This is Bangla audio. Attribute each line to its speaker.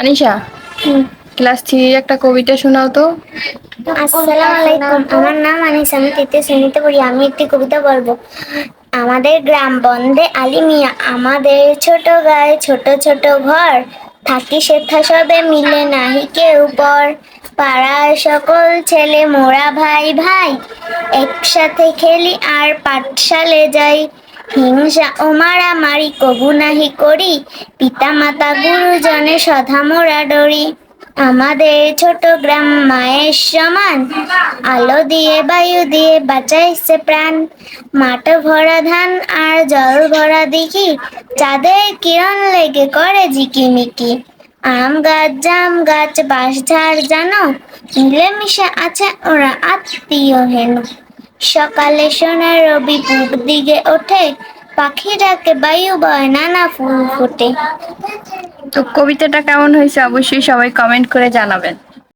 Speaker 1: আনিশা, ক্লাস 3 একটা কবিতা শোনাও তো।
Speaker 2: আসসালামু আলাইকুম, আমার নাম আনিস, আমি তৃতীয় শ্রেণীতে পড়ি। আমি একটি কবিতা বলবো। আমাদের গ্রাম বন্দে আলিমিয়া, আমাদের ছোট গায়ে ছোট ছোট ঘর, থাকি সেথা সবে মিলে নাহি কেউ পর, পাড়ার সকল ছেলে মোরা ভাই ভাই, একসাথে খেলি আর পাঠশালে যাই, হিংসা ও মারামারি কবু নাহি করি, পিতা মাতা গুরুজনে সধা মোরা ডরি। আমাদের ছোট গ্রাম মায়ের সমান, আলো দিয়ে বায়ু দিয়ে বাঁচাইছে প্রাণ, মাঠ ভরা ধান আর জল ভরা দিঘি, চাঁদের কিরণ লেগে করে ঝিকিমিকি। আম গাছ জাম গাছ বাঁশ ঝাড় জানো, মিলেমিশে আছে ওরা আত্মীয় হেন। সকালে সোনার রবি পূব দিকে ওঠে, পাখি ডাকে বায়ু বয় নানা ফুল ফোটে।
Speaker 1: তো কবিতাটা কেমন হয়েছে অবশ্যই সবাই কমেন্ট করে জানাবেন।